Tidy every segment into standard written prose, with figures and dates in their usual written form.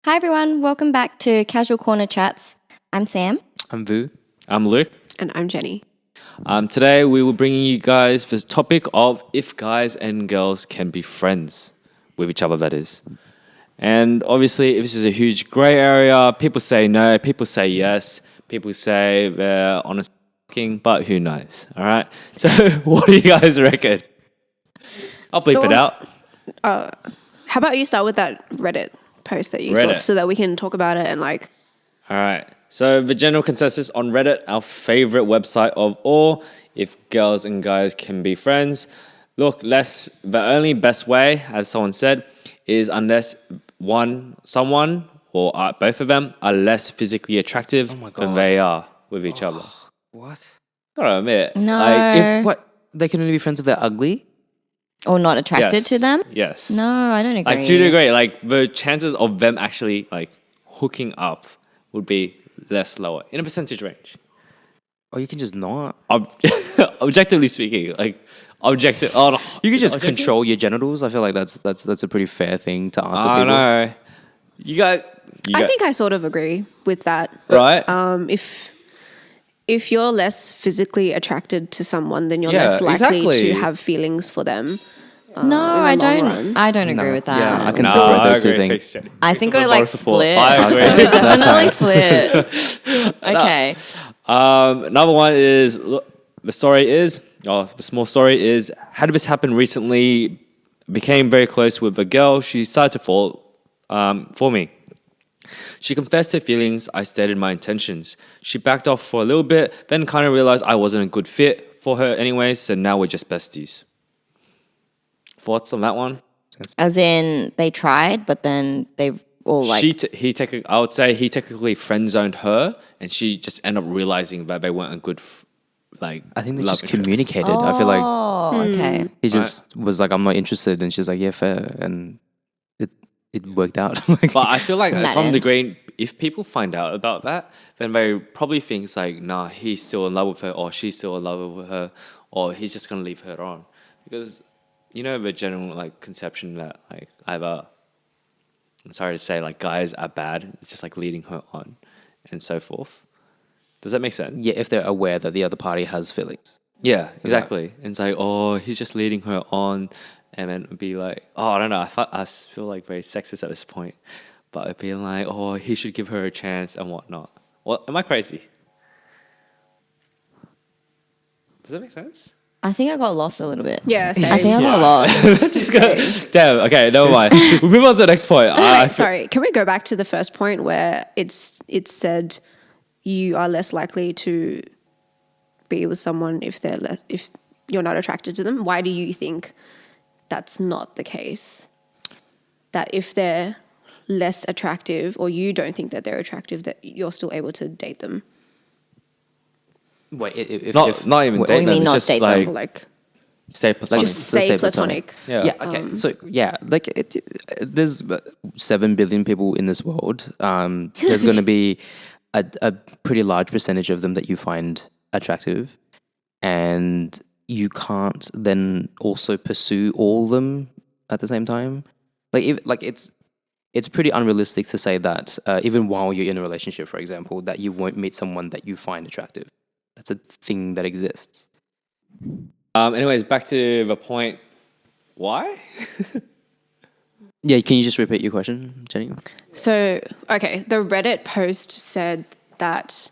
Hi everyone, welcome back to Casual Corner Chats. I'm Sam. I'm Vu. I'm Luke. And I'm Jenny. Today we will bring you guys the topic of if guys and girls can be friends with each other, that is. And obviously, this is a huge grey area. People say no, people say yes, people say they're honest, but who knows, all right? So what do you guys reckon? I'll bleep it out. How about you start with that Reddit post that you saw so that we can talk about it and like... All right. So the general consensus on Reddit, our favorite website of all, if girls and guys can be friends. Look, the only best way, as someone said, is unless someone or both of them are less physically attractive than they are with each other. What? Gotta admit. No. They can only be friends if they're ugly? Or not attracted to them? Yes. No, I don't agree. Like, to a degree, like, the chances of them actually, like, hooking up would be less lower in a percentage range. Or you can just not. Objectively speaking, like, objective. Oh, no. You can just control your genitals. I feel like that's a pretty fair thing to answer people. I know. I think I sort of agree with that. Right? If you're less physically attracted to someone, then you're less likely to have feelings for them. No, I don't. I don't agree with that. Yeah, I can separate those two things. I think we're like split. I agree. We're definitely split. Okay. Another one is the small story is, how did this happen recently? Became very close with a girl. She started to fall for me. She confessed her feelings. I stated my intentions. She backed off for a little bit, then kind of realized I wasn't a good fit for her anyway, so now we're just besties. Thoughts on that one? As in, they tried, but then they all like... I would say he technically friend-zoned her, and she just ended up realizing that they weren't a good, I think they love just interest. communicated. I feel like... Oh, okay. He just was like, I'm not interested. And she's like, yeah, fair. And it worked out. But I feel like That at some end. degree, if people find out about that, then they probably think like, nah, he's still in love with her, or she's still in love with her, or he's just going to leave her on. Because, you know, the general like conception that like either, I'm sorry to say, like guys are bad, it's just like leading her on and so forth. Does that make sense? Yeah, if they're aware that the other party has feelings. Yeah, exactly. And it's like, oh, he's just leading her on. And then it'd be like, oh, I don't know. I feel like very sexist at this point. But it'd be like, oh, he should give her a chance and whatnot. Well, am I crazy? Does that make sense? I think I got lost a little bit. Yeah, same. I think I got lost. Just go, damn, okay, never mind. We'll move on to the next point. Wait, sorry. Can we go back to the first point where it said you are less likely to be with someone if you're not attracted to them? Why do you think that's not the case? That if they're less attractive, or you don't think that they're attractive, that you're still able to date them? Wait, not even date them. It's just like stay platonic. Just stay platonic. Yeah. Okay. So there's 7 billion people in this world. There's going to be a pretty large percentage of them that you find attractive, and you can't then also pursue all of them at the same time. It's pretty unrealistic to say that even while you're in a relationship, for example, that you won't meet someone that you find attractive. That's a thing that exists. Anyways, back to the point. Why? Yeah, can you just repeat your question, Jenny? So, okay, the Reddit post said that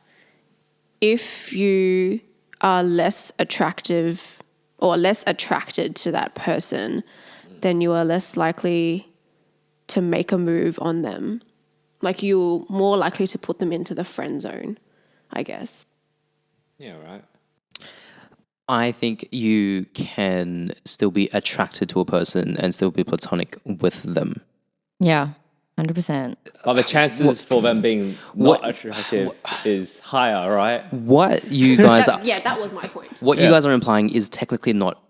if you are less attractive or less attracted to that person, then you are less likely to make a move on them. Like, you're more likely to put them into the friend zone, I guess. Yeah, right. I think you can still be attracted to a person and still be platonic with them. Yeah, 100%. But the chances for them being not attractive is higher, right? What you guys are... Yeah, that was my point. What you guys are implying is technically not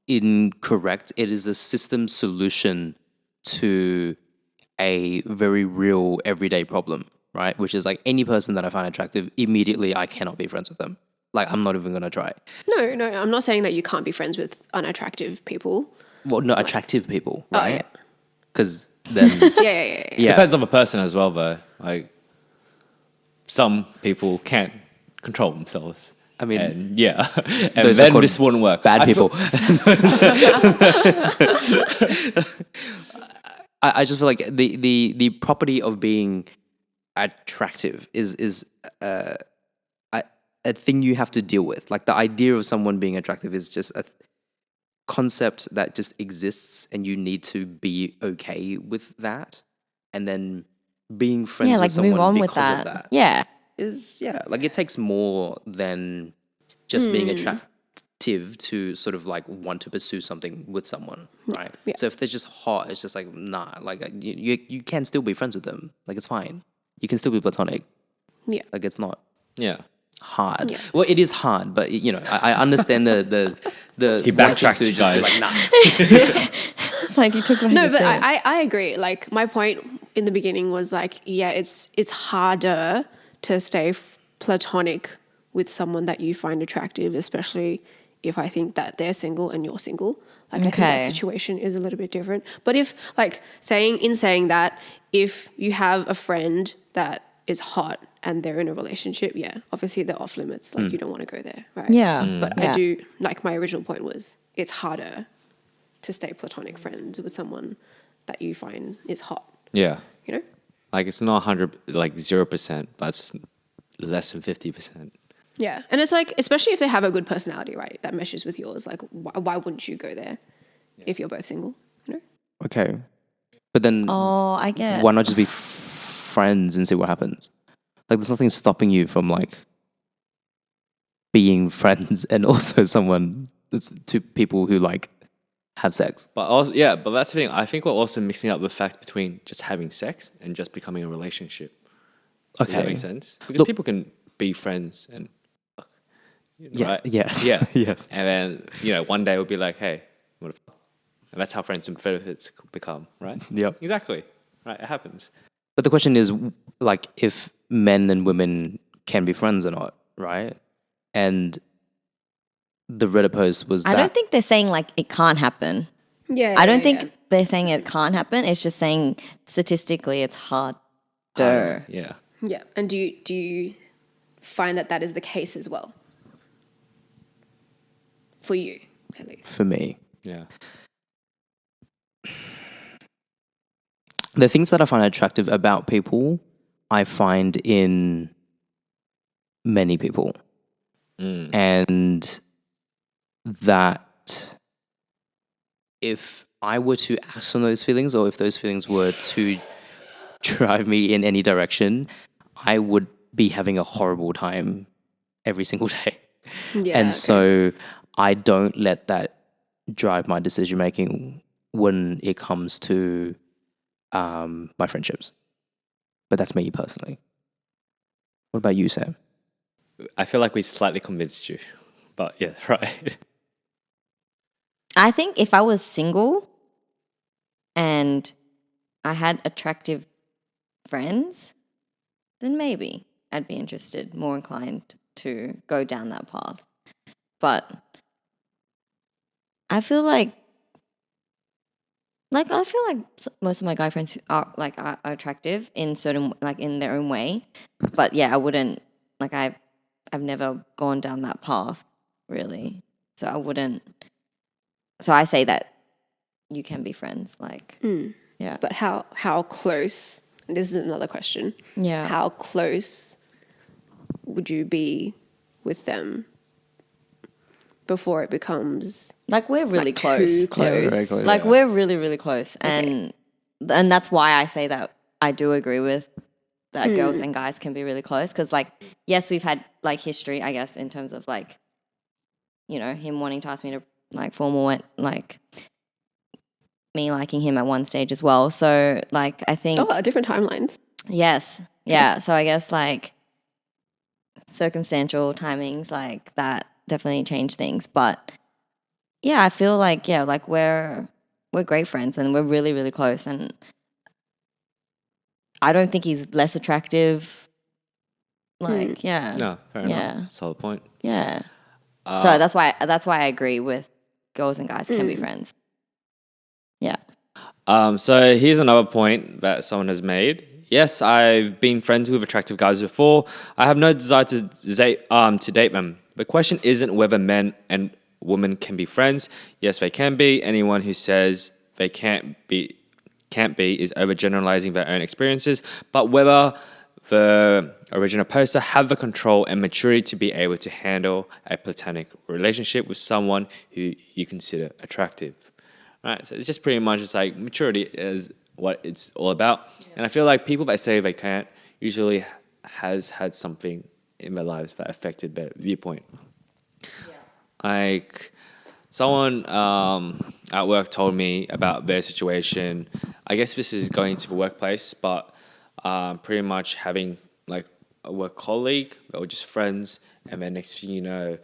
incorrect. It is a system solution to a very real everyday problem, right? Which is like, any person that I find attractive, immediately I cannot be friends with them. Like, I'm not even going to try. No, I'm not saying that you can't be friends with unattractive people. Well, no, attractive people, right? Oh, yeah. Because then Yeah. Depends on the person as well, though. Like, some people can't control themselves. I mean, and and those then are-called this wouldn't work. bad I people. feel- I just feel like the property of being attractive is a thing you have to deal with. Like the idea of someone being attractive is just a concept that just exists, and you need to be okay with that. And then being friends Yeah, with like someone move on because with that. of that Yeah. is like it takes more than just being attractive to sort of like want to pursue something with someone, right? Yeah. So if they're just hot, it's just like nah. Like you can still be friends with them. Like it's fine. You can still be platonic. Yeah. Like it's not yeah. hard. Yeah. Well, it is hard, but you know, I understand the He backtracked, wanting to just be guys. like nah. It's like you took what No, you but said. I agree. Like my point in the beginning was like, yeah, it's harder to stay platonic with someone that you find attractive, especially if I think that they're single and you're single. Like I think that Okay. situation is a little bit different. But if like saying that, if you have a friend that is hot and they're in a relationship, yeah, obviously they're off limits. Like you don't want to go there, right? Yeah. But Yeah. I do, like my original point was it's harder to stay platonic friends with someone that you find is hot, Yeah. you know? Like, it's not 100, like 0%, but it's less than 50%. Yeah. And it's like, especially if they have a good personality, right, that meshes with yours, like why wouldn't you go there if you're both single, you know? Okay, but then Oh, I get. why not just be friends and see what happens? Like there's nothing stopping you from like being friends and also someone that's two people who like have sex. But also, yeah, but that's the thing. I think we're also mixing up the fact between just having sex and just becoming a relationship. Does that Okay. make sense? Because Look- people can be friends and Yeah. right? Yes. Yeah. Yes. And then, you know, one day we'll be like, hey, what the fuck? And that's how friends and benefits become, right? Yep. Exactly. Right. It happens. But the question is, like, if men and women can be friends or not, right? And the Reddit post was I that. don't think they're saying like it can't happen. Yeah. I don't think they're saying it can't happen. It's just saying statistically it's harder. Yeah. Yeah. And do you find that is the case as well? For you, at least. for me. Yeah. The things that I find attractive about people, I find in many people. And that if I were to act on those feelings, or if those feelings were to drive me in any direction, I would be having a horrible time every single day. Yeah. And okay. so I don't let that drive my decision making when it comes to my friendships. But that's me personally. What about you, Sam? I feel like we slightly convinced you. But yeah, right. I think if I was single and I had attractive friends, then maybe I'd be interested, more inclined to go down that path. But I feel like most of my guy friends are attractive in certain, like in their own way. But yeah, I wouldn't, like I've never gone down that path really. So I wouldn't. So I say that you can be friends, like yeah. But how close, and this is another question. Yeah. How close would you be with them before it becomes Like we're really like, close. too close? Yeah, we're very close. Like Yeah. we're really, really close. And that's why I say that I do agree with that girls and guys can be really close. Because like, yes, we've had like history, I guess, in terms of like, you know, him wanting to ask me to like formal, like me liking him at one stage as well. So like, I think, different timelines. yes. Yeah. So I guess like circumstantial timings like that definitely change things. But yeah, I feel like, yeah, like we're great friends and we're really, really close. And I don't think he's less attractive. Like, yeah. No, fair Yeah. enough. Solid point. Yeah. So that's why I agree with girls and guys can be friends. Yeah. So here's another point that someone has made. Yes, I've been friends with attractive guys before. I have no desire to date them. The question isn't whether men and women can be friends. Yes, they can be. Anyone who says they can't be is overgeneralizing their own experiences. But whether the original poster have the control and maturity to be able to handle a platonic relationship with someone who you consider attractive. Right, so it's just pretty much just like maturity is what it's all about. Yeah. And I feel like people that say they can't usually has had something in their lives that affected their viewpoint. Yeah. Like someone at work told me about their situation. I guess this is going to the workplace, but pretty much having like a work colleague or just friends, and then next thing you know,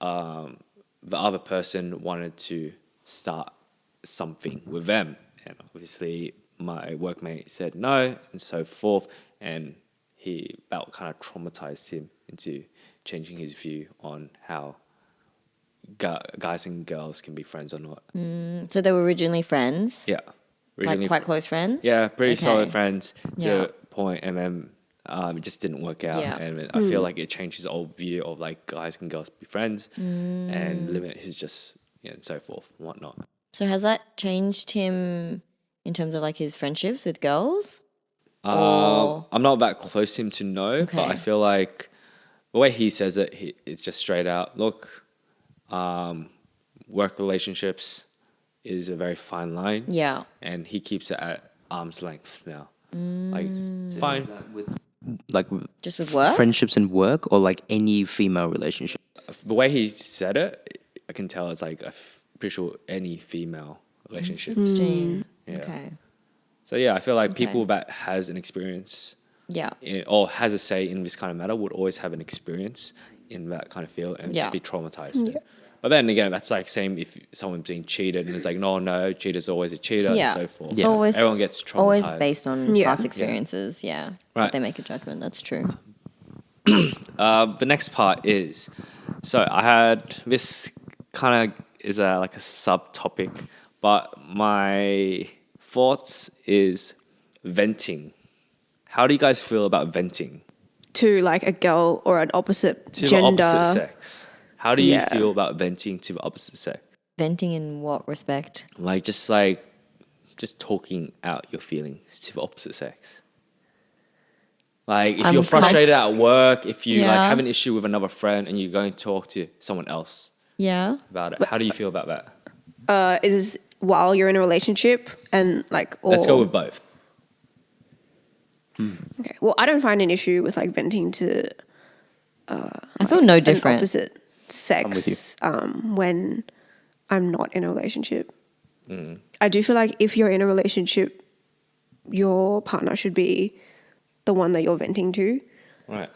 the other person wanted to start something with them, and obviously my workmate said no and so forth, and that kind of traumatized him into changing his view on how guys and girls can be friends or not. So they were originally friends? Yeah. Like quite close friends? Yeah, pretty Okay. solid friends to Yeah. a point, and then it just didn't work out. Yeah. And I feel like it changed his old view of like guys and girls be friends and limit his just and so forth and whatnot. So has that changed him in terms of like his friendships with girls? I'm not that close to him to know, but Okay. I feel like the way he says it, it's just straight out. Look, work relationships is a very fine line. Yeah. And he keeps it at arm's length now. Like, it's fine. With like Just with work? friendships and work, or like any female relationship. The way he said it, I can tell it's like, I'm pretty sure any female relationship. Interesting. Yeah. Okay. So yeah, I feel like Okay. people that has an experience Yeah. or has a say in this kind of matter would always have an experience in that kind of field and Yeah. just be traumatized. But then again, that's like same if someone's being cheated and it's like, no, cheater's always a cheater Yeah. and so forth. It's always, Everyone gets traumatized. always based on Yeah. past experiences. Yeah. Right. But they make a judgment. That's true. The next part is, so I had this kind of is like a subtopic, but my thoughts is venting. How do you guys feel about venting To like a girl or an opposite to gender. the opposite sex? How do you Yeah. feel about venting to the opposite sex? Venting in what respect? Like just talking out your feelings to the opposite sex. Like if you're frustrated at work, if you like Yeah. have an issue with another friend and you're going to talk to someone else Yeah. about it, how do you feel about that? Is this while you're in a relationship and like or Let's go with both. Okay. Well, I don't find an issue with like venting to I feel no an different. opposite with you. sex when I'm not in a relationship. I do feel like if you're in a relationship, your partner should be the one that you're venting to. Right.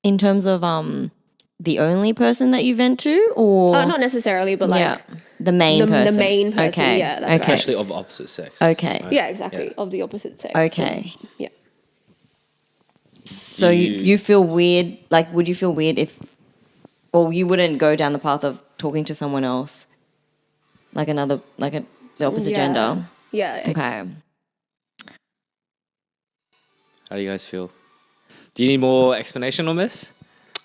In terms of the only person that you vent to, or Not necessarily, but like the main person. the main person. Okay. Yeah, that's okay. Especially of the opposite sex. Okay. Right. yeah, exactly, Yeah. of the opposite sex. Okay. Yeah. So you feel weird? Like, would you feel weird if, or you wouldn't go down the path of talking to someone else, like the opposite gender? Yeah. Okay. How do you guys feel? Do you need more explanation on this?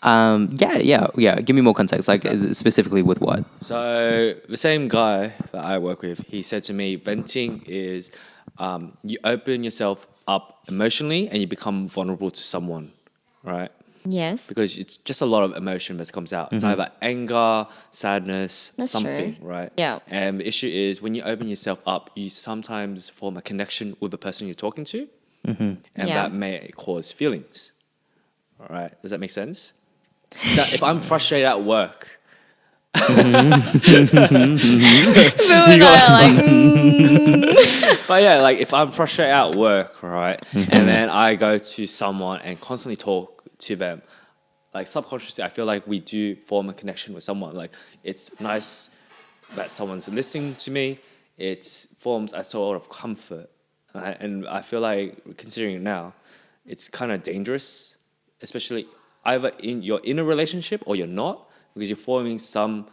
Yeah. Give me more context, like specifically with what? So the same guy that I work with, he said to me, venting is you open yourself up emotionally and you become vulnerable to someone, right? Yes. Because it's just a lot of emotion that comes out. It's either anger, sadness, That's something, true. right? Yeah. And the issue is when you open yourself up, you sometimes form a connection with the person you're talking to, and Yeah. that may cause feelings. All right, does that make sense? So if I'm frustrated at work, but yeah, like if I'm frustrated at work, right, and then I go to someone and constantly talk to them, like subconsciously, I feel like we do form a connection with someone. Like it's nice that someone's listening to me. It forms a sort of comfort, and I feel like considering it now, it's kind of dangerous, especially either you're in a relationship or you're not, because you're forming some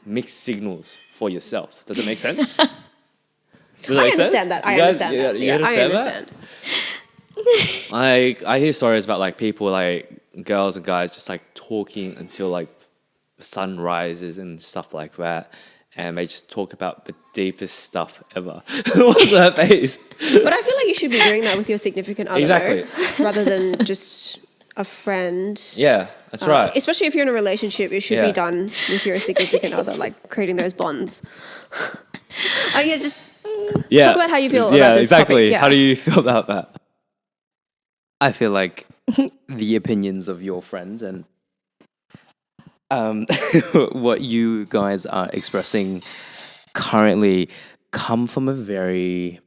mixed signals for yourself. Does it make sense? Does it I make sense? understand that. I You guys- understand you- that. you Yeah, I understand that? understand. Like I hear stories about like people like girls and guys just like talking until like the sun rises and stuff like that, and they just talk about the deepest stuff ever. What's that face? But I feel like you should be doing that with your significant other, Exactly. rather than just a friend. Yeah, that's right. Especially if you're in a relationship, it should Yeah. be done with your significant other, like creating those bonds. Oh yeah, just Yeah, talk about how you feel yeah, about this exactly. topic. Yeah. How do you feel about that? I feel like the opinions of your friends and what you guys are expressing currently come from a very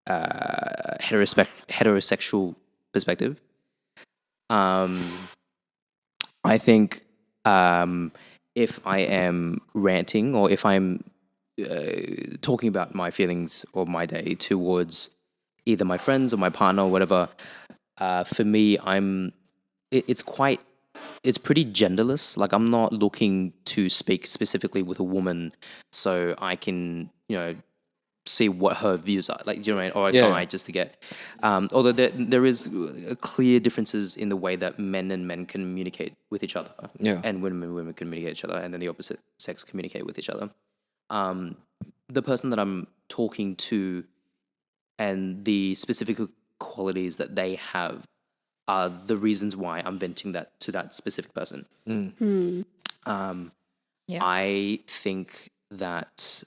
heterosexual perspective. I think if I am ranting or if I'm talking about my feelings or my day towards either my friends or my partner or whatever, for me, it's pretty genderless. Like I'm not looking to speak specifically with a woman so I can, see what her views are. Like, do you know what I mean? Or a Yeah. guy just to get, although there is clear differences in the way that men and men communicate with each other. Yeah. And women and women communicate with each other, and then the opposite sex communicate with each other. The person that I'm talking to and the specific qualities that they have are the reasons why I'm venting that to that specific person. I think that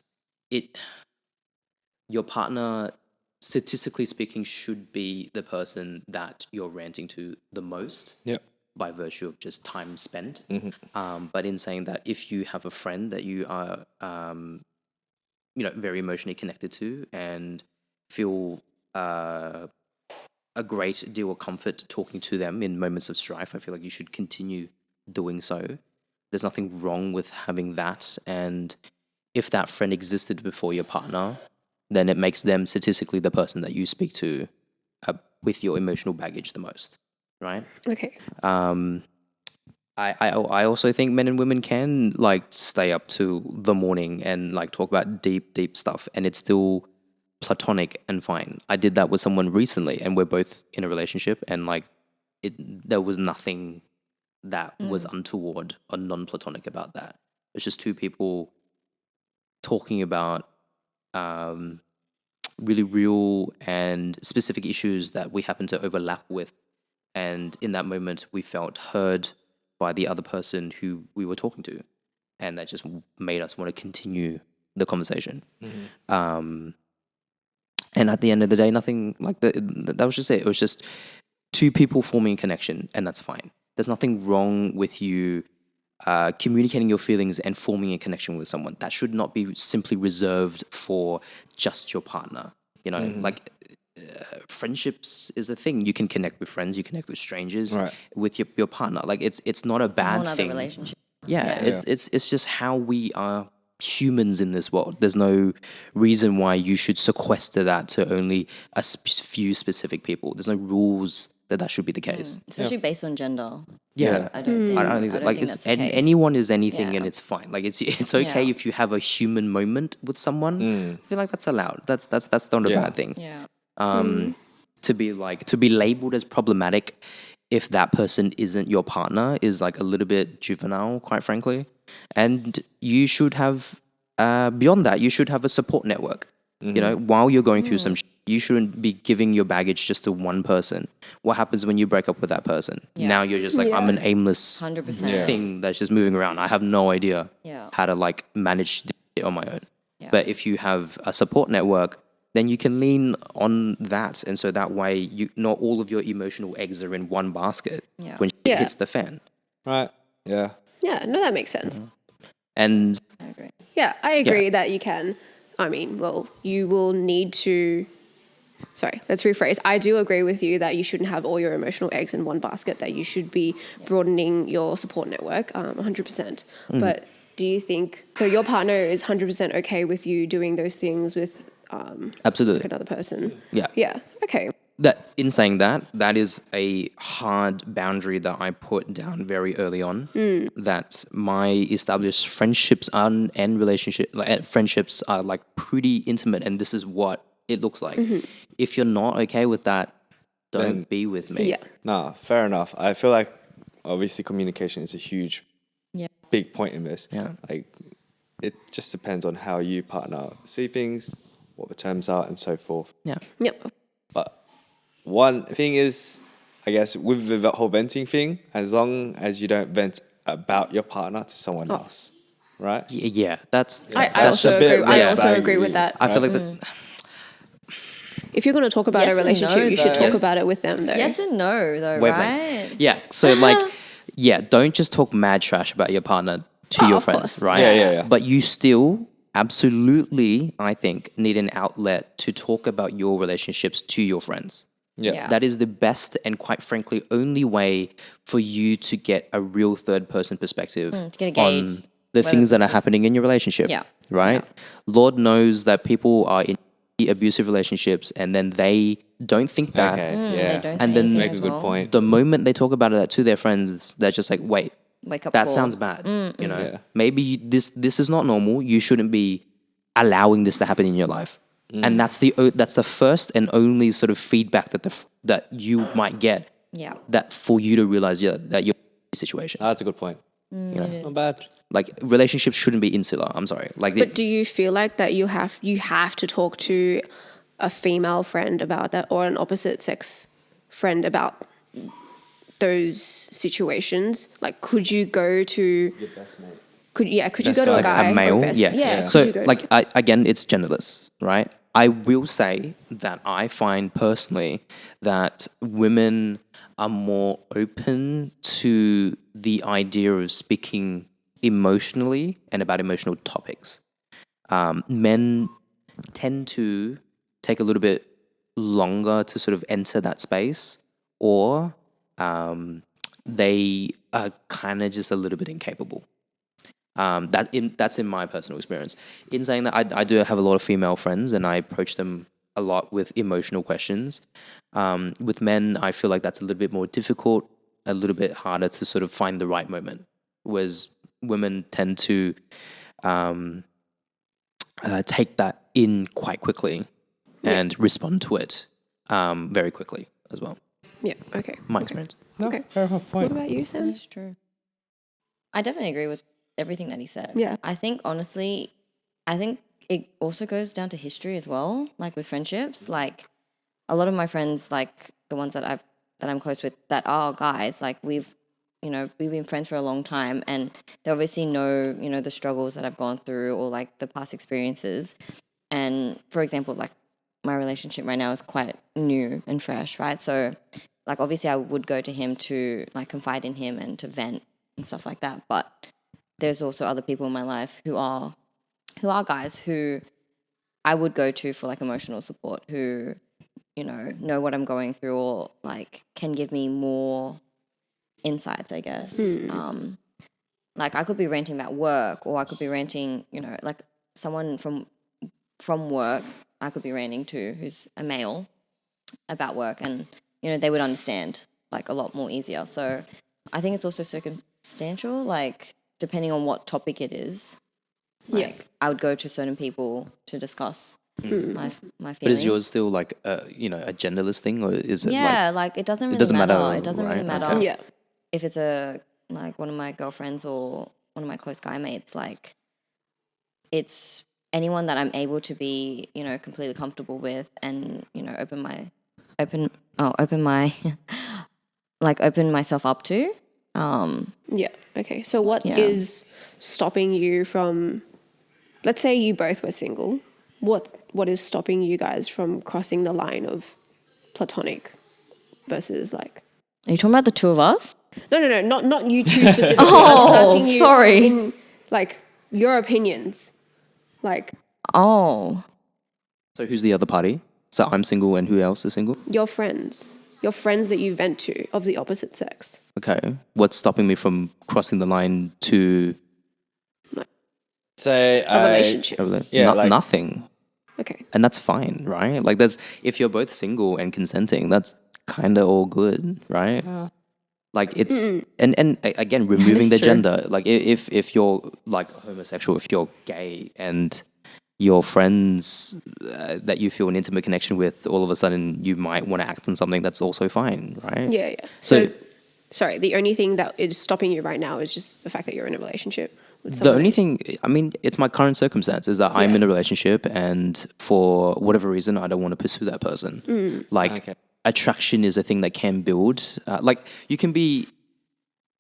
your partner, statistically speaking, should be the person that you're ranting to the most. Yeah. By virtue of just time spent. But in saying that, if you have a friend that you are, very emotionally connected to and feel a great deal of comfort talking to them in moments of strife, I feel like you should continue doing so. There's nothing wrong with having that. And if that friend existed before your partner, then it makes them statistically the person that you speak to with your emotional baggage the most, right? Okay. I also think men and women can like stay up to the morning and like talk about deep stuff, and it's still platonic and fine. I did that with someone recently, and we're both in a relationship, and like there was nothing that was untoward or non-platonic about that. It's just two people talking about really real and specific issues that we happen to overlap with. And in that moment, we felt heard by the other person who we were talking to. And that just made us want to continue the conversation. And at the end of the day, nothing like that was just it. It was just two people forming a connection, and that's fine. There's nothing wrong with you communicating your feelings and forming a connection with someone. That should not be simply reserved for just your partner. Like friendships is a thing. You can connect with friends, you connect with strangers, Right. with your partner. Like it's not a bad Whole other thing. relationship. Yeah, it's just how we are humans in this world. There's no reason why you should sequester that to only a few specific people. There's no rules that should be the case. Especially based on gender. Yeah. I don't think. I don't think so. Like, that's the case. anyone is anything, Yeah. and it's fine. Like, it's okay Yeah. if you have a human moment with someone. I feel like that's allowed. That's not a Yeah. bad thing. Yeah. To be labeled as problematic if that person isn't your partner is like a little bit juvenile, quite frankly. And you should have beyond that, you should have a support network. While you're going through some you shouldn't be giving your baggage just to one person. What happens when you break up with that person? Yeah. Now you're just like, I'm an aimless 100%. thing that's just moving around. I have no idea Yeah. how to like manage it on my own. Yeah. But if you have a support network, then you can lean on that. And so that way, not all of your emotional eggs are in one basket Yeah. when shit hits the fan. Right. Yeah. Yeah, no, that makes sense. And I agree. Yeah, I agree that you can. I mean, well, you will need to. Sorry, let's rephrase. I do agree with you that you shouldn't have all your emotional eggs in one basket, that you should be broadening your support network 100%. But do you think, so your partner is 100% okay with you doing those things with absolutely. another person? Yeah. Yeah, okay. that in saying that, that is a hard boundary that I put down very early on. That my established friendships and relationship, like friendships, are like pretty intimate, and this is what it looks like. If you're not okay with that, don't be with me. Yeah. Nah, fair enough. I feel like obviously communication is a huge, big point in this. Yeah. Like, it just depends on how you partner see things, what the terms are, and so forth. Yeah. Yep. But one thing is, I guess, with the whole venting thing, as long as you don't vent about your partner to someone else, right? Yeah, that's I that's also just agree. I red also flag agree with you, that. I feel like that. If you're going to talk about Yes a and relationship, no, you should though. talk about it with them, though. Yes and no, though, Wavelengths. right? Yeah. So like, yeah, don't just talk mad trash about your partner to Oh, your of friends, course. right? Yeah. But you still absolutely, I think, need an outlet to talk about your relationships to your friends. Yeah. That is the best and quite frankly only way for you to get a real third person perspective to get a gauge on the whether things that this are is- happening in your relationship. Yeah. Right? Lord knows that people are in abusive relationships and then they don't think that. Okay, They yeah. don't And say then- anything Make a as good well. point. The moment they talk about it to their friends, they're just like, wait, Wake up that call. sounds bad. You know, Yeah. maybe this is not normal. You shouldn't be allowing this to happen in your life. And that's the first and only sort of feedback that you might get. Yeah. That for you to realize, that you're in a situation. That's a good point. Not bad. Like relationships shouldn't be insular. I'm sorry. Like, But do you feel like that you have to talk to a female friend about that, or an opposite sex friend about those situations? Like, could you go to your best mate? Could you Best go to guy. a guy a or male, best- yeah. could So you go- like again, it's genderless, right? I will say that I find personally that women are more open to the idea of speaking emotionally and about emotional topics. Men tend to take a little bit longer to sort of enter that space, or they are kind of just a little bit incapable. That's in my personal experience. In saying that, I do have a lot of female friends, and I approach them a lot with emotional questions. With men, I feel like that's a little bit more difficult, a little bit harder to sort of find the right moment. Whereas women tend to take that in quite quickly and respond to it very quickly as well. Yeah. Okay. My experience. Okay. Fair enough What point. about you, Sam? That's true. I definitely agree with everything that he said. Yeah. I think honestly, it also goes down to history as well. Like with friendships, like a lot of my friends, like the ones that I'm close with, that are guys, like we've been friends for a long time, and they obviously know the struggles that I've gone through, or like the past experiences. And for example, like my relationship right now is quite new and fresh, right? So like obviously I would go to him to like confide in him and to vent and stuff like that, but there's also other people in my life who are guys who I would go to for like emotional support, who know what I'm going through, or like can give me more insights, I guess. Like I could be ranting about work, or I could be ranting, like someone from work I could be ranting to, who's a male, about work, and they would understand like a lot more easier. So I think it's also circumstantial, like depending on what topic it is. Like I would go to certain people to discuss my feelings. But is yours still like a genderless thing, or is it like it doesn't really doesn't matter. matter, It doesn't really right? matter Okay. Yeah. if it's like one of my girlfriends or one of my close guy mates. Like it's anyone that I'm able to be completely comfortable with, and open myself up to. Yeah. Okay. So what is stopping you from, let's say you both were single, what is stopping you guys from crossing the line of platonic versus like, Are you talking about the two of us? no, not you two specifically. I'm just asking you sorry. in like your opinions. Like Oh, So who's the other party? So I'm single, and who else is single? your friends that you vent to of the opposite sex. Okay. What's stopping me from crossing the line to Say A relationship. Yeah, like- nothing? Okay. and that's fine, right? Like that's if you're both single and consenting, that's kind of all good, right? Like it's again removing the true. gender. Like if you're like homosexual, if you're gay and your friends that you feel an intimate connection with, all of a sudden you might want to act on something that's also fine, right? Yeah, yeah. So, Sorry, the only thing that is stopping you right now is just the fact that you're in a relationship with the someone. only thing, I mean, it's my current circumstance is that I'm Yeah. in a relationship and for whatever reason, I don't want to pursue that person. Like, attraction is a thing that can build. Like, you can be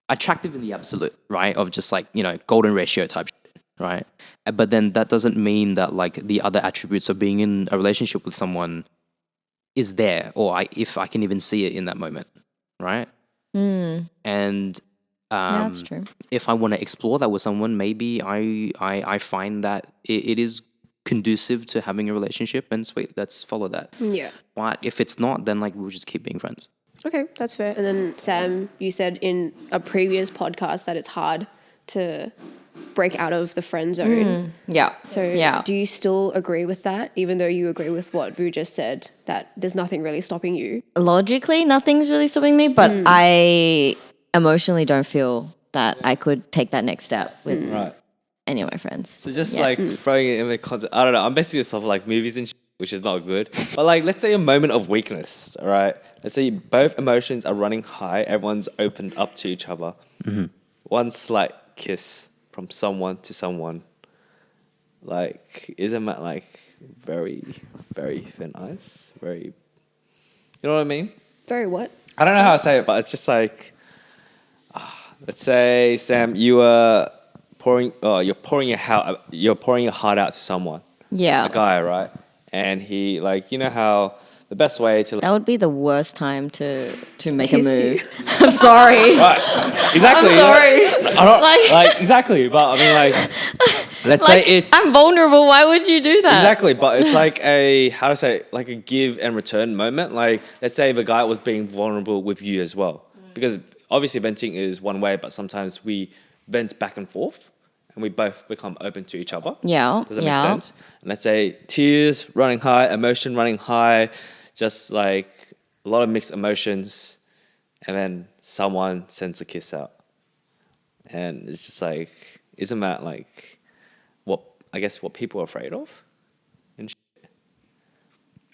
attractive in the absolute, right? Of just like, golden ratio type shit, right? But then that doesn't mean that like the other attributes of being in a relationship with someone is there or if I can even see it in that moment, right? And That's true. if I want to explore that with someone, maybe I find that it is conducive to having a relationship and sweet, let's follow that. Yeah. But if it's not, then like we'll just keep being friends. Okay, that's fair. And then Sam, you said in a previous podcast that it's hard to break out of the friend zone. Yeah. So yeah. do you still agree with that, even though you agree with what Vu just said, that there's nothing really stopping you? Logically, nothing's really stopping me, but I emotionally don't feel that I could take that next step with Right. any of my friends. So just like throwing it in the context, I don't know. I'm basing yourself like movies and shit, which is not good. But like, let's say a moment of weakness, all right? Let's say both emotions are running high. Everyone's opened up to each other. One slight kiss from someone to someone, like, isn't that like very, very thin ice? Very, you know what I mean? Very what? I don't know how to say it, but it's just like, let's say, Sam, you're pouring your heart out to someone, Yeah. a guy, right? And he, like, you know how the best way to That would be the worst time to make a Kiss move. you. I'm sorry. right, exactly. I'm sorry. I'm not, like exactly, but I mean, like, let's say it's I'm vulnerable. Why would you do that? exactly, but it's like a how to say it, like a give and return moment. Like, let's say the guy was being vulnerable with you as well, because obviously venting is one way, but sometimes we vent back and forth, and we both become open to each other. Yeah. Does that make sense? And let's say tears running high, emotion running high, just like a lot of mixed emotions, and then someone sends a kiss out, and it's just like, isn't that like what I guess what people are afraid of? And shit?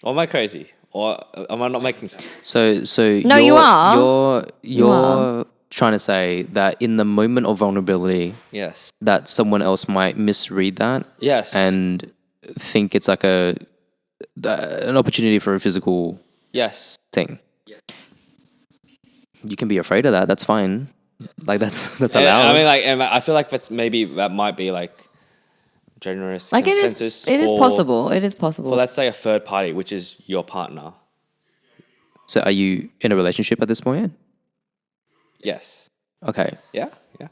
Or am I crazy? Or am I not making sense? So No, you are. You're trying to say that in the moment of vulnerability, Yes. that someone else might misread that, Yes. and think it's like an opportunity for a physical Yes. thing. You can be afraid of that. That's fine. Like that's And, allowed. I mean, like, and I feel like that might be like generous Like consensus. it is for- possible. It is possible. For let's say a third party, which is your partner. So are you in a relationship at this point? Yes. Okay. Yeah. Yeah.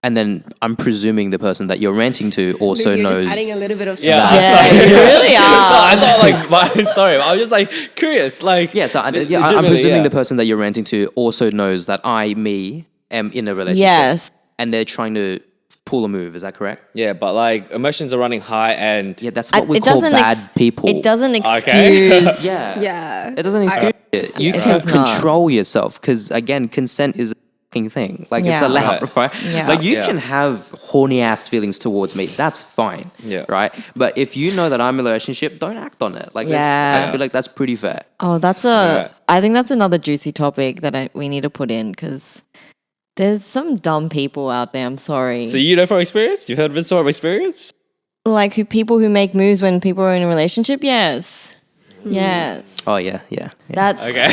And then I'm presuming the person that you're ranting to also You're knows. just adding a little bit of Yeah. spice. yeah, you really No, are. I thought like my story. I'm just like curious. Like Yeah, so I'm legitimately, presuming yeah. the person that you're ranting to also knows that me, am in a relationship. Yes. And they're trying to pull a move. Is that correct? Yeah, but like emotions are running high, and Yeah, that's what we call bad people. It doesn't Okay. excuse. Yeah. Yeah. It doesn't excuse it. You It can does not. control yourself because, again, consent is a fucking thing. Like, it's Yeah. allowed, right? Yeah. Like, you Yeah. can have horny ass feelings towards me. That's fine. Yeah. Right? But if you know that I'm in a relationship, don't act on it. Like, Yeah. I feel like that's pretty fair. Oh, Yeah. I think that's another juicy topic that we need to put in because there's some dumb people out there. I'm sorry. so you know from experience, you've heard this sort of experience. Like people who make moves when people are in a relationship. Yes. Yes. Oh, yeah. That's Okay.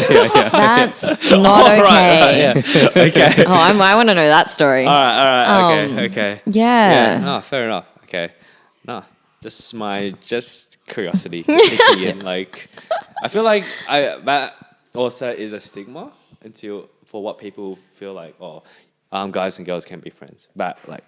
that's not okay. Right, yeah. Okay. Oh, I want to know that story. All right. Um, Okay. Yeah. No, fair enough. Okay. No, just curiosity. Just thinking in, like, I feel like that also is a stigma for what people feel like. Oh, guys and girls can't be friends. But like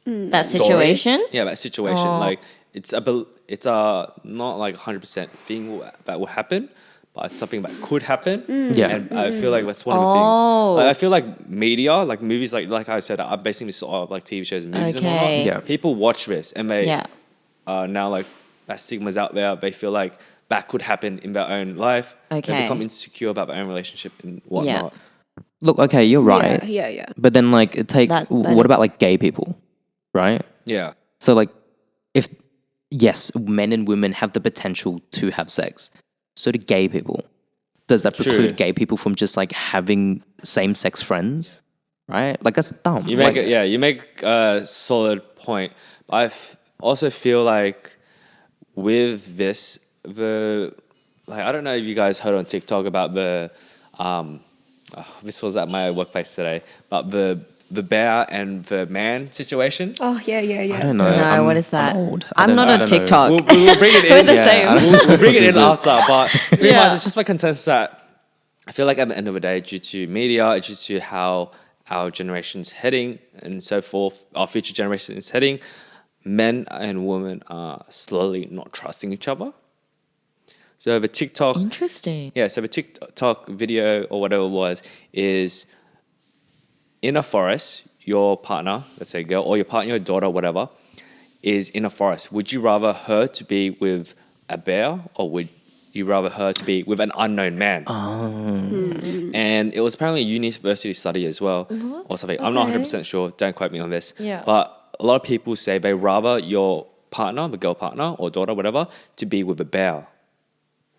That story. situation. Yeah, that situation. Oh. Like it's not like 100% thing that will happen, but it's something that could happen. Yeah. And I feel like that's one of the Oh. things. Like, I feel like media, like movies, like I said, I'm basing this off like TV shows and movies and Okay. whatnot. Yeah. People watch this and they Yeah. are now like that stigma's out there. They feel like that could happen in their own life. They Okay. become insecure about their own relationship and whatnot. Look, okay, you're right. Yeah. But then, like, what about like gay people, right? Yeah. So, like, if yes, men and women have the potential to have sex, so do gay people. Does that preclude True. gay people from just like having same-sex friends? Right? Like, that's dumb. You make Like, you make a solid point. I also feel like with this, I don't know if you guys heard on TikTok about this was at my workplace today, but the bear and the man situation. Oh, yeah. I don't know. No, what is that? I'm old. I'm not I on don't know. TikTok. We'll bring it in. We're the same. We'll bring it in What is after, but pretty Yeah. much it's just my consensus that I feel like at the end of the day, due to media, due to how our generation's heading and so forth, our future generation is heading, men and women are slowly not trusting each other. So the TikTok, Interesting. so the TikTok video or whatever it was is in a forest, your partner, let's say girl, or your partner, your daughter, whatever, is in a forest. Would you rather her to be with a bear or would you rather her to be with an unknown man? And it was apparently a university study as well or something. I'm not Okay. 100% sure. Don't quote me on this. Yeah. But a lot of people say they rather your partner, the girl partner or daughter, whatever, to be with a bear.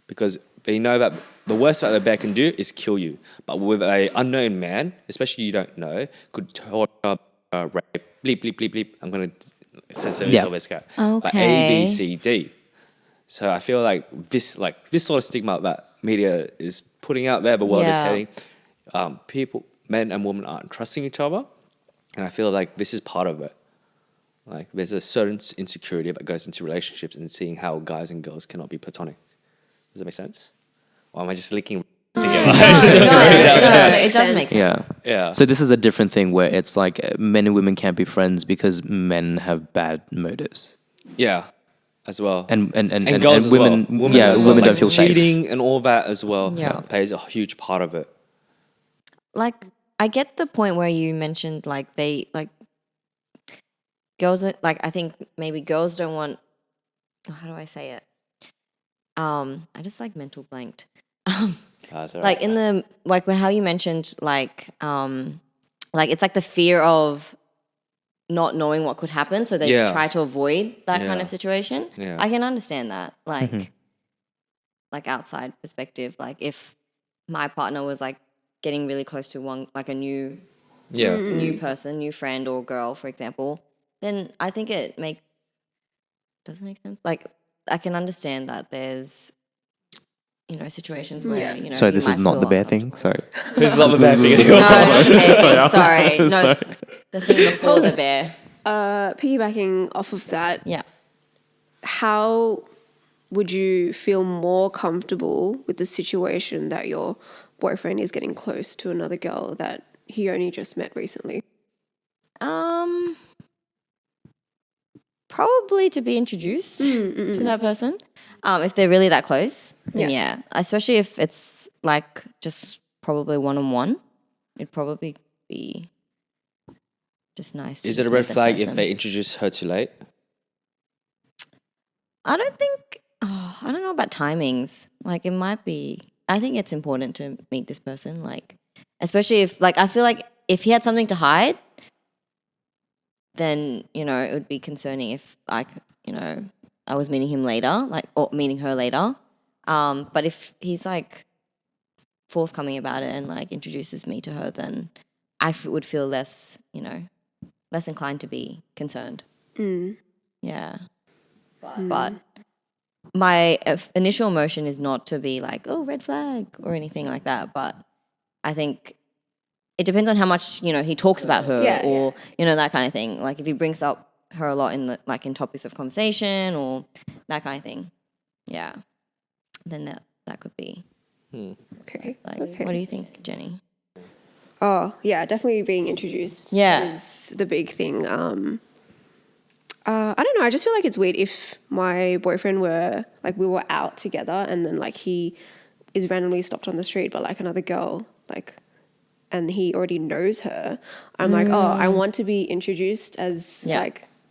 Because they know that the worst that the bear can do is kill you. But with an unknown man, especially you don't know, could torture, rape, bleep, bleep, bleep, bleep. I'm going to censor this always go. Like A, B, Okay. C, D. So I feel like this sort of stigma that media is putting out there, the world is Yeah. heading, people, men and women aren't trusting each other. And I feel like this is part of it. Like there's a certain insecurity that goes into relationships and seeing how guys and girls cannot be platonic. Does that make sense? Or am I just linking together? No, it makes does make sense. sense. yeah. Yeah. So this is a different thing where it's like men and women can't be friends because men have bad motives. Yeah, as well. And girls as women, well. yeah, as well. women Like don't feel safe. cheating and all that as well Yeah. plays a huge part of it. Like, I get the point where you mentioned like girls are, like, I think maybe girls don't want, how do I say it? I just like mental blanked. That's all Like right. in the like how you mentioned like it's like the fear of not knowing what could happen, so they Yeah. try to avoid that kind Yeah. of situation. Yeah. I can understand that. Like outside perspective, like if my partner was like getting really close to one, like a new person, new friend or girl, for example, then I think it doesn't make sense. Like I can understand that there's situations where Sorry, you this is might not feel the bear uncomfortable. thing. Sorry. This is not the bad thing No, anymore. okay, sorry. No, the thing before the bear. Piggybacking off of that, Yeah. how would you feel more comfortable with the situation that your boyfriend is getting close to another girl that he only just met recently? Probably to be introduced to that person. If they're really that close, then yeah. Especially if it's like just probably one-on-one, it'd probably be just nice. Is to it a just red meet this flag if person. they introduce her too late? I don't think. Oh, I don't know about timings. Like it might be. I think it's important to meet this person. Like, especially if I feel like if he had something to hide, then it would be concerning if I was meeting him later, or meeting her later. But if he's like forthcoming about it and like introduces me to her, then I would feel less inclined to be concerned. Yeah. But my initial emotion is not to be like, oh, red flag or anything like that. But I think it depends on how much, he talks about her or, that kind of thing. Like if he brings up her a lot in in topics of conversation or that kind of thing. Yeah. Then that could be. Okay. What do you think, Jenny? Oh, yeah, definitely being introduced is the big thing. I don't know. I just feel like it's weird if my boyfriend were, we were out together and then, he is randomly stopped on the street by, another girl, and he already knows her. I'm like, oh, I want to be introduced as,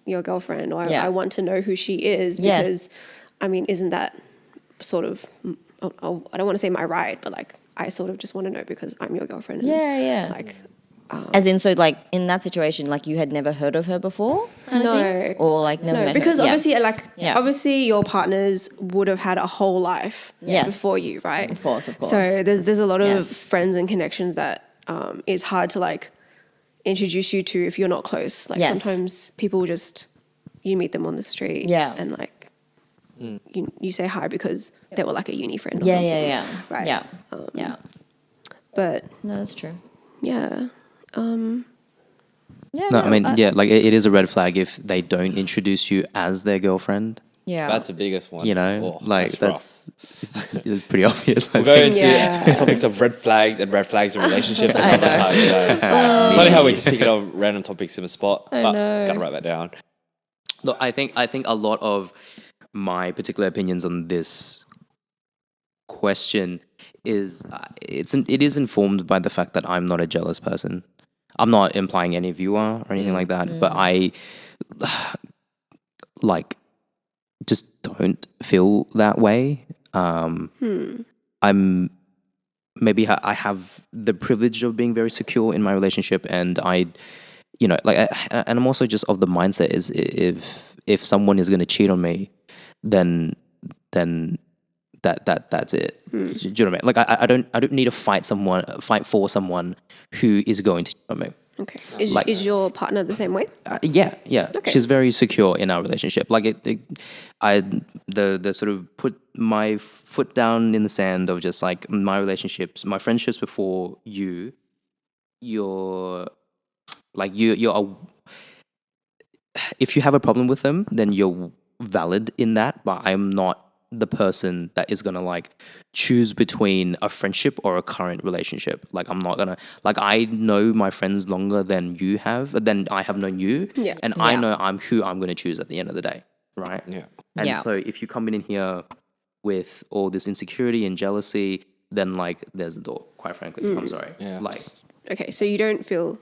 your girlfriend or I want to know who she is because I mean, isn't that sort of, I don't want to say my right, but like, I sort of just want to know because I'm your girlfriend. And, Yeah. Like, As in, so like in that situation, like you had never heard of her before, kind of thing? Or like never met because her? Yeah. obviously, like, Yeah. obviously your partners would have had a whole life Yes. before you, right? Of course. So there's a lot of Yes. friends and connections that it's hard to like introduce you to if you're not close. Like Yes. sometimes people just, you meet them on the street Yeah. and like you say hi because they were like a uni friend or Yeah, something. yeah. Right. Yeah. Yeah. But No, that's true. yeah. Yeah. No, I mean, yeah, like it is a red flag if they don't introduce you as their girlfriend. Yeah. That's the biggest one. You know, Oh, like rough. it's pretty obvious. I We'll go think. into Yeah. topics of red flags in relationships I another know. time. You know. It's funny how we're just picking up random topics in a spot, but gotta write that down. Look, I think a lot of my particular opinions on this question is it is informed by the fact that I'm not a jealous person. I'm not implying any of you are or anything like that, but I like just don't feel that way. I'm maybe I have the privilege of being very secure in my relationship, and and I'm also just of the mindset is if someone is going to cheat on me, then that's it. Do you know what I mean? Like I don't need to fight for someone who is going to cheat on me. Okay. Like- Is your partner the same way? Yeah. Okay. She's very secure in our relationship. Like the sort of put my foot down in the sand of just like my relationships, my friendships before you're if you have a problem with them, then you're valid in that. But I'm not the person that is gonna like choose between a friendship or a current relationship. Like I'm not gonna like I know my friends longer than you have, than I have known you, Yeah. and I know I'm who I'm gonna choose at the end of the day, right? Yeah. And Yeah. so if you come in here with all this insecurity and jealousy, then like there's the door. Quite frankly, I'm sorry. Yeah. Like Okay, so you don't feel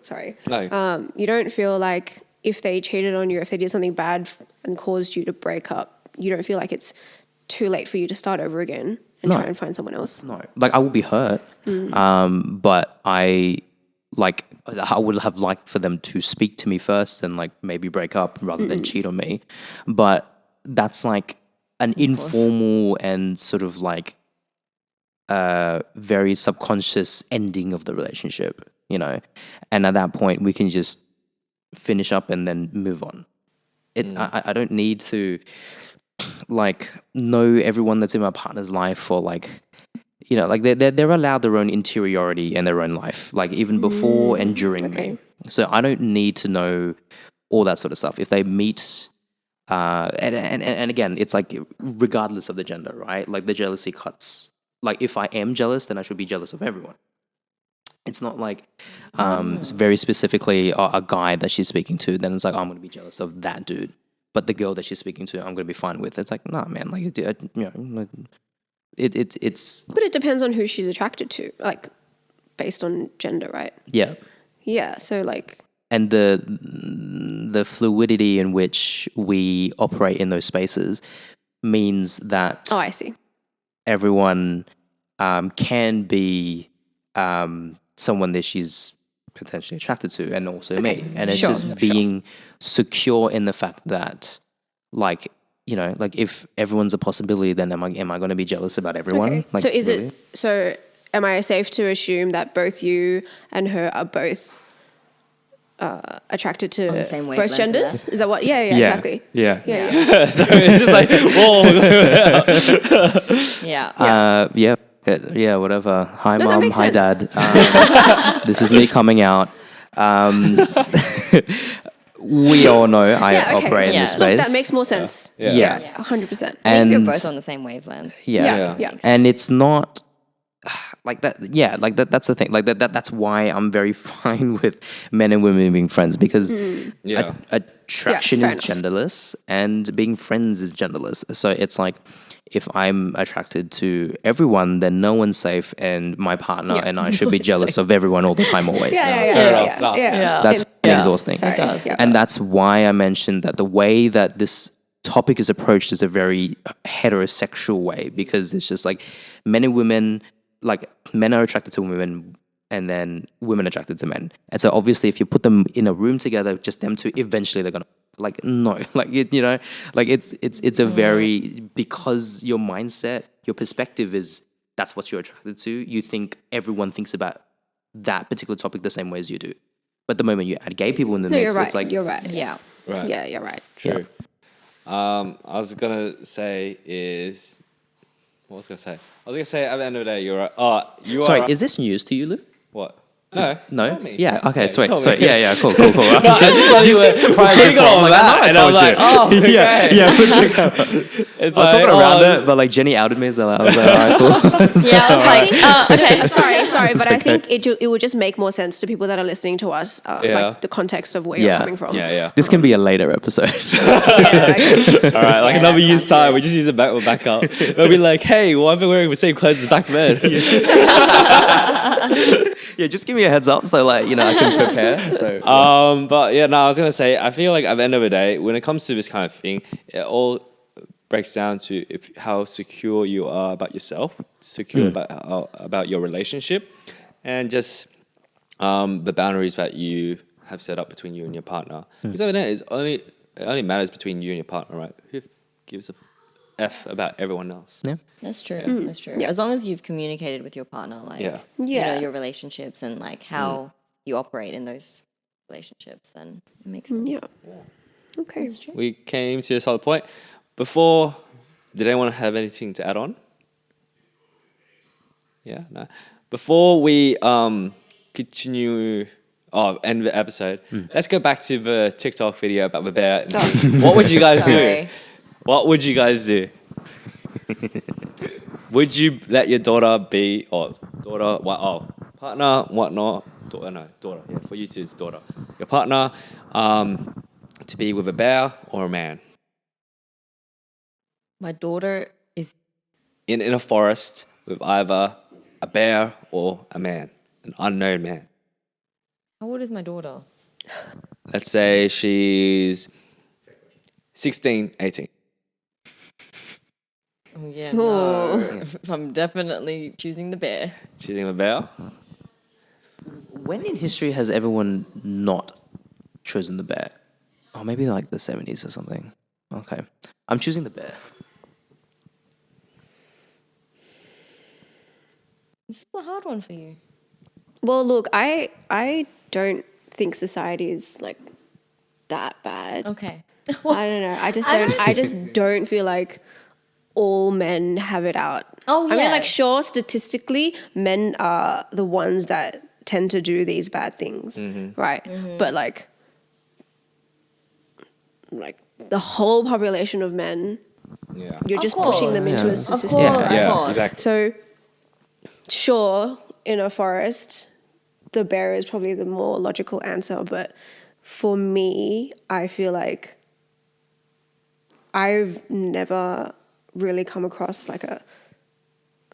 No. you don't feel like if they cheated on you, if they did something bad and caused you to break up, you don't feel like it's too late for you to start over again and No. try and find someone else. no, like I will be hurt, but I would have liked for them to speak to me first and like maybe break up rather than cheat on me. But that's like an informal and sort of like very subconscious ending of the relationship, you know. And at that point, we can just finish up and then move on. I don't need to like know everyone that's in my partner's life or like, you know, like they're allowed their own interiority and their own life, like even before and during me. So I don't need to know all that sort of stuff. If they meet, and again, it's like regardless of the gender, right? Like the jealousy cuts. Like if I am jealous, then I should be jealous of everyone. It's not like it's very specifically a guy that she's speaking to. Then it's like I'm going to be jealous of that dude. But the girl that she's speaking to, I'm going to be fine with. It's like, nah, man. Like, you know, it's But it depends on who she's attracted to, like based on gender, right? yeah. Yeah. So like, And the fluidity in which we operate in those spaces means that oh, I see. everyone can be someone that she's potentially attracted to, and also me. And it's just being secure in the fact that, like, you know, like if everyone's a possibility, then am I going to be jealous about everyone? Okay. Like, So is really? am I safe to assume that both you and her are both attracted to the same both wavelength, genders? Is that what? Yeah, exactly. Yeah. Yeah. So it's just like, whoa. Yeah. Yeah, whatever. Hi, No, that mom. makes Hi, sense. dad. This is me coming out. We all know I operate in this Yeah. space. Look, that makes more sense. Yeah. 100%. I think you're And- both on the same wavelength. Yeah. Yeah. And it's not like that. Yeah, like that. That's the thing. Like that's why I'm very fine with men and women being friends, because Yeah. attraction fair is enough. genderless and being friends is genderless. So it's like if I'm attracted to everyone, then no one's safe, and my partner and I should be jealous of everyone all the time, always. Fair enough. No. Yeah. That's Yeah. exhausting. Sorry. It does. Yeah. And that's why I mentioned that the way that this topic is approached as a very heterosexual way, because it's just like men and women, like men are attracted to women and then women attracted to men. And so obviously if you put them in a room together, just them two, eventually they're gonna like, no, like, you know, like it's a very, because your mindset, your perspective is that's what you're attracted to. You think everyone thinks about that particular topic the same way as you do. But the moment you add gay people in the No, mix, you're right. it's like, You're right. Yeah. Right. Yeah, you're right. True. I was gonna say is, what was I gonna say? I was gonna say at the end of the day, you're right. Oh, you sorry, are. is this news to you, Luke? What? No. No? You told me. Yeah, okay, you sweet, told sweet. me. Yeah, cool. You seem surprised You got before. on I'm like, that, I and know I I was told like, you. oh, okay. I It's was talking around oh, it, but like Jenny outed me, so I was like, all right, cool. Yeah, I was like, Okay, sorry, but I think it would just make more sense to people that are listening to us, Yeah. like the context of where you're coming from. Yeah. This can be a later episode. Yeah, okay. All right, like Yeah, another that year's sounds time, good. we just use it back up. We'll be like, hey, why have we wearing the same clothes as back then? Yeah, just give me a heads up so like, you know, I can prepare. So But yeah, no, I was gonna say, I feel like at the end of the day, when it comes to this kind of thing, it all breaks down to how secure you are about yourself, secure about your relationship, and just the boundaries that you have set up between you and your partner. Because at the end, it only matters between you and your partner, right? Who gives a F about everyone else? yeah. That's true. Mm. That's true. As long as you've communicated with your partner, like, Yeah. you know, Yeah. your relationships and like how you operate in those relationships, then it makes sense. Yeah. Okay. That's true. We came to a solid point. Before, did anyone have anything to add on? Yeah, no. Before we continue, end the episode, let's go back to the TikTok video about the bear. What would you guys do? Sorry. What would you guys do? Would you let your daughter be, partner, whatnot, daughter, yeah, for you two it's daughter. Your partner to be with a bear or a man? My daughter is In a forest with either a bear or a man, an unknown man. how old is my daughter? Let's say she's 16, 18. Oh yeah, no. I'm definitely choosing the bear. Choosing a bear? When in history has everyone not chosen the bear? Oh, maybe like the 70s or something. Okay. I'm choosing the bear. This is a hard one for you. Well, look, I don't think society is like that bad. Okay. I don't know. I just don't feel like all men have it out. Oh, I mean, yeah. like, sure, statistically, men are the ones that tend to do these bad things, right? But like the whole population of men, Yeah. you're Of just pushing them into course. a Of statistic. course. right? Yeah, course. exactly. So, sure, in a forest, the bear is probably the more logical answer. But for me, I feel like I've never really come across like a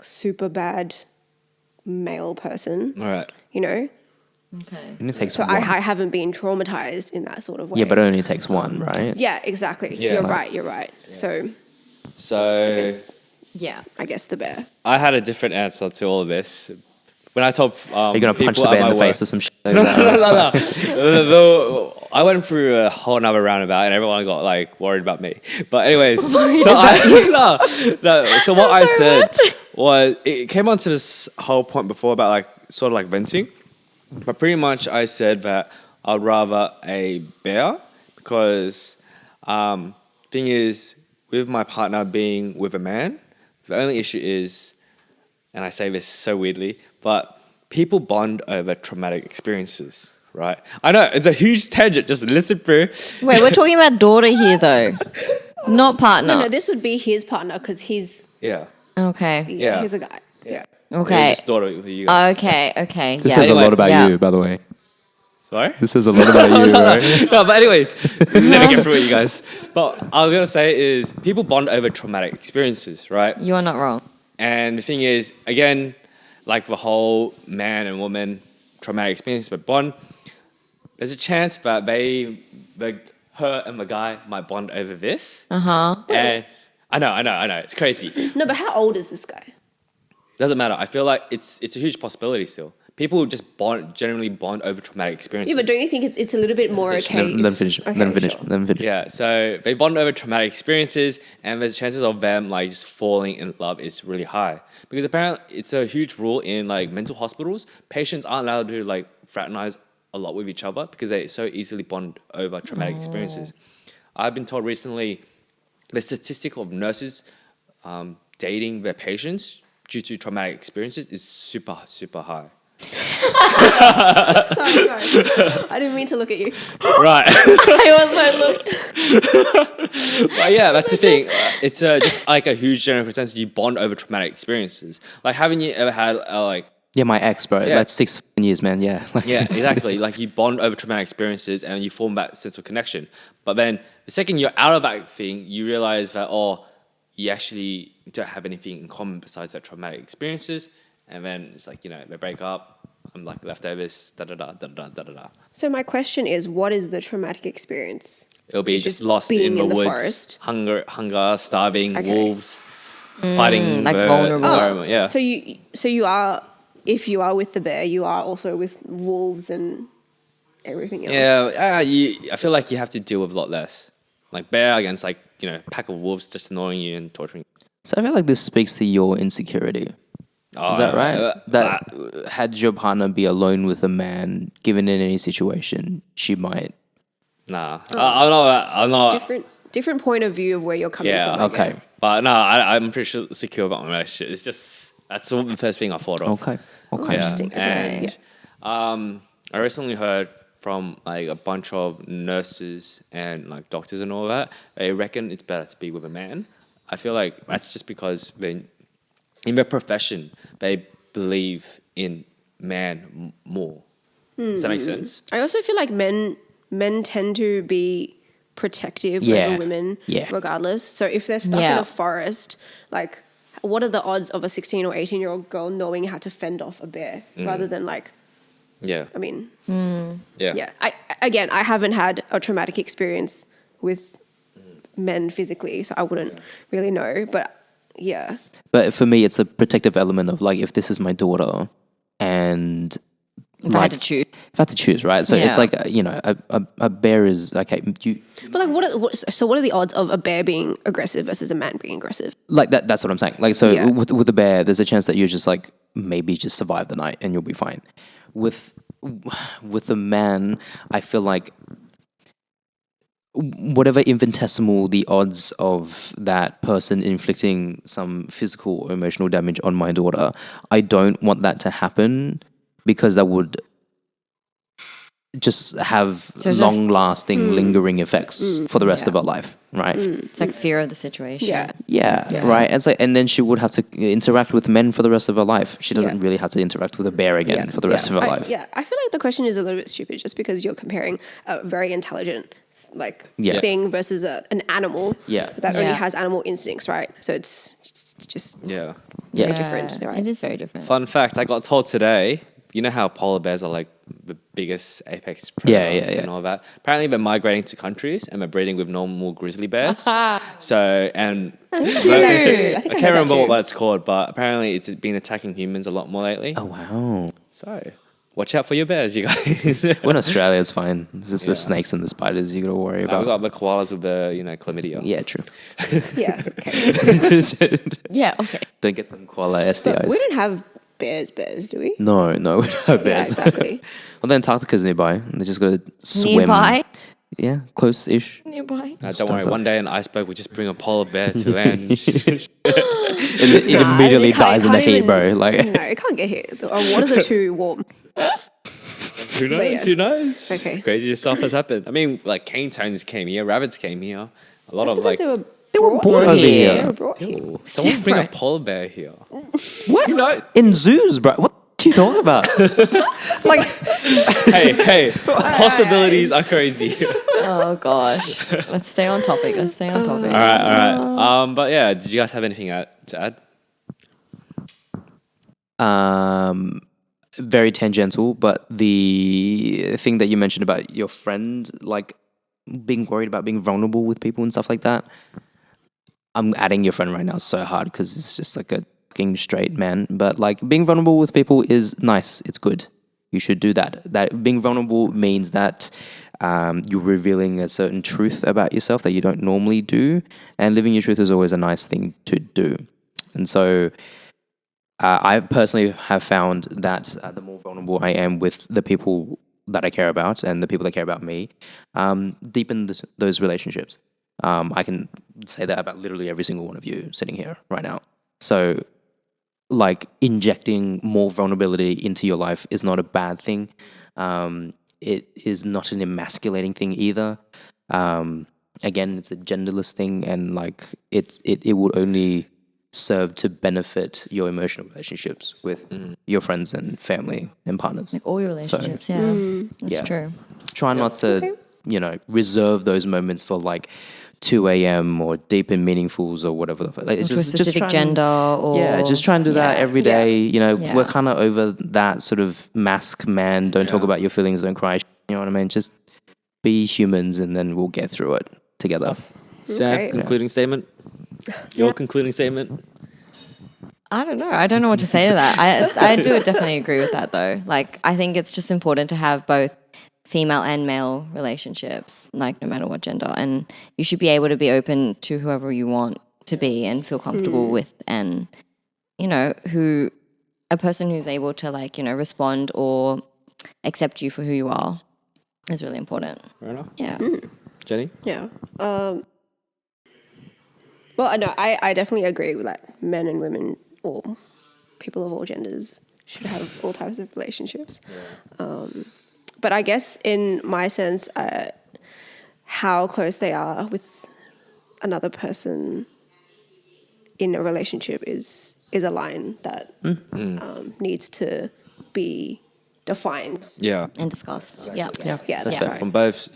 super bad male person, All right. you know? Okay. And it takes So one. I haven't been traumatized in that sort of way. Yeah, but it only takes one, right? Yeah, exactly. Yeah. You're right. So So Yeah. I guess the bear. I had a different answer to all of this. When I told You're going to punch people the at bear in my the work- face or some shit like that. No. I went through a whole another roundabout, and everyone got like worried about me. But anyways, so what I said was it came onto this whole point before about like sort of like venting, but pretty much I said that I'd rather a bear because thing is with my partner being with a man, the only issue is, and I say this so weirdly, but people bond over traumatic experiences, right? I know, it's a huge tangent, just listen through. Wait, we're talking about daughter here though, not partner. No, this would be his partner because he's Yeah. Okay. Yeah. he's a guy. Yeah. Okay. Just thought of it for you guys. Okay. Okay. This yeah. says a lot about Yeah. you, by the way. Sorry? This says a lot about you, right? No, but anyways, never get through it, you guys. But I was going to say is people bond over traumatic experiences, right? You are not wrong. And the thing is, again, like the whole man and woman traumatic experience, but bond, there's a chance that the her and the guy might bond over this. Uh-huh. And I know, it's crazy. No, but how old is this guy? Doesn't matter. I feel like it's a huge possibility still. People just generally bond over traumatic experiences. Yeah, but don't you think it's a little bit more okay? Let me finish. Okay, Let me finish. sure. Let me finish. Yeah, so they bond over traumatic experiences, and the chances of them like just falling in love is really high because apparently it's a huge rule in like mental hospitals. Patients aren't allowed to like fraternize a lot with each other because they so easily bond over traumatic experiences. I've been told recently the statistic of nurses dating their patients due to traumatic experiences is super, super high. Sorry. I didn't mean to look at you. Right. I was like, look. But yeah, that's the thing. It's just like a huge general consensus. You bond over traumatic experiences. Like, haven't you ever had like? Yeah, my ex, bro. Yeah. That's 6 years, man. Yeah. Like, Yeah, exactly. Like you bond over traumatic experiences and you form that sense of connection. But then the second you're out of that thing, you realize that you actually don't have anything in common besides that traumatic experiences. And then it's like, they break up. I'm like leftovers. Da da da da da da da. So my question is, what is the traumatic experience? It'll be just lost being in the woods, forest. hunger, starving, Okay. wolves, fighting like the vulnerable. environment. Yeah. So you are, if you are with the bear, you are also with wolves and everything else. I feel like you have to deal with a lot less. Like bear against a pack of wolves just annoying you and torturing you. So I feel like this speaks to your insecurity. Oh, Is that right? That had your partner be alone with a man, given in any situation, she might. Nah. I'm not. Different point of view of where you're coming Yeah. from. I Okay. guess. But no, I'm pretty sure secure about my relationship. It's just that's the first thing I thought of. Okay. Yeah. Interesting. And I recently heard from like a bunch of nurses and like doctors and all that. They reckon it's better to be with a man. I feel like that's just because in their profession they believe in man more. Does that make sense? I also feel like men tend to be protective Yeah. over women, Yeah. regardless. So if they're stuck in Yeah. a forest, like, what are the odds of a 16 or 18-year-old girl knowing how to fend off a bear rather than like, Yeah. I mean, Yeah. yeah. I haven't had a traumatic experience with men physically, so I wouldn't really know. But yeah, But for me, it's a protective element of like, if this is my daughter and If I had to choose. if I had to choose, right? So it's Yeah. like, a bear is, okay, but like, what are the odds of a bear being aggressive versus a man being aggressive? like that's what I'm saying. Like, so Yeah. with the bear, there's a chance that you just like, maybe just survive the night and you'll be fine. With a man, I feel like whatever infinitesimal the odds of that person inflicting some physical or emotional damage on my daughter, I don't want that to happen because that would just have it's just- long-lasting, lingering effects for the rest of her life, right? It's like fear of the situation. Yeah. Yeah, right. It's like, and then she would have to interact with men for the rest of her life. She doesn't really have to interact with a bear again for the rest of her life. I feel like the question is a little bit stupid just because you're comparing a very intelligent Yeah. thing versus an animal Yeah. that only Yeah. has animal instincts, right? So it's just Yeah. Yeah. different, right? It is very different. Fun fact, I got told today, you know how polar bears are like the biggest apex predator Yeah. and all that? Apparently they're migrating to countries and they're breeding with normal grizzly bears. So, and That's cute. I think I I can't heard that remember too. what it's called, but apparently it's been attacking humans a lot more lately. Oh wow. So, watch out for your bears, you guys. When Australia is fine. It's just the Yeah. snakes and the spiders you got to worry We've about. got the koalas with the, chlamydia. Yeah, true. Yeah, okay. Yeah, okay. Don't get them koala But STIs. we don't have bears, do we? No, we don't have Yeah, bears. exactly. Well, then Antarctica's nearby. They just got to swim. Nearby. Yeah, close-ish. Nearby. Don't worry, Stanza. one day an iceberg will just bring a polar bear to land. It Nah, immediately it can't- dies it in the can't heat, even- bro. Like, No, it can't get here. The waters are too warm. Who knows? yeah. Who knows? Okay. Crazy stuff has happened. I mean, like cane toads came here, rabbits came here. A lot of Because like. they were born over here. They here. were brought here. Ew, someone bring a different. polar bear here. What? You know, In zoos, bro. What are you talking about? Like, hey, possibilities are crazy. Oh gosh. Let's stay on topic. all right. But yeah, did you guys have anything to add? very tangential, but the thing that you mentioned about your friend, like, being worried about being vulnerable with people and stuff like that. I'm adding your friend right now so hard because it's just like a fucking straight man. But like being vulnerable with people is nice. It's good. You should do that. That being vulnerable means that you're revealing a certain truth about yourself that you don't normally do, and living your truth is always a nice thing to do. And so, I personally have found that the more vulnerable I am with the people that I care about and the people that care about me, deepen those relationships. I can say that about literally every single one of you sitting here right now. So, like, injecting more vulnerability into your life is not a bad thing. It is not an emasculating thing either. Again, it's a genderless thing, and like it would only serve to benefit your emotional relationships with your friends and family and partners. Like all your relationships, that's true. Try not to, reserve those moments for like 2 a.m. or deep and meaningfuls or whatever. Like, it's To a specific gender or... just try and do that every day. Yeah. We're kind of over that sort of mask man, don't talk about your feelings, don't cry. You know what I mean? Just be humans and then we'll get through it together. Sam, concluding statement? Your concluding statement? I don't know. I don't know what to say to that. I do definitely agree with that though. Like, I think it's just important to have both female and male relationships, like no matter what gender. And you should be able to be open to whoever you want to be and feel comfortable with, and, a person who's able to like, respond or accept you for who you are is really important. Fair enough. Yeah. Jenny? Yeah. Well, no, I definitely agree with that. Men and women, or people of all genders, should have all types of relationships. Yeah. But I guess in my sense, how close they are with another person in a relationship is a line that needs to be defined. Yeah. And discussed. Yeah, that's right. From both,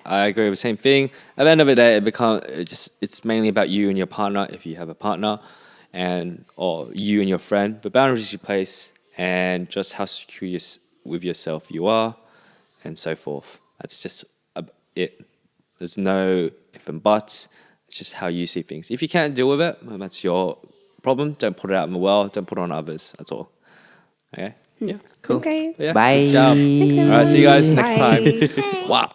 I agree with the same thing. At the end of the day, it's mainly about you and your partner, if you have a partner, or you and your friend, the boundaries you place, and just how secure with yourself you are, and so forth. That's just it. There's no if and buts. It's just how you see things. If you can't deal with it, well, that's your problem. Don't put it out in the world. Don't put it on others. That's all. Okay? Yeah. Cool. Okay. Yeah, Bye. good job. Thanks, All right, see you guys next Bye. time. Wow.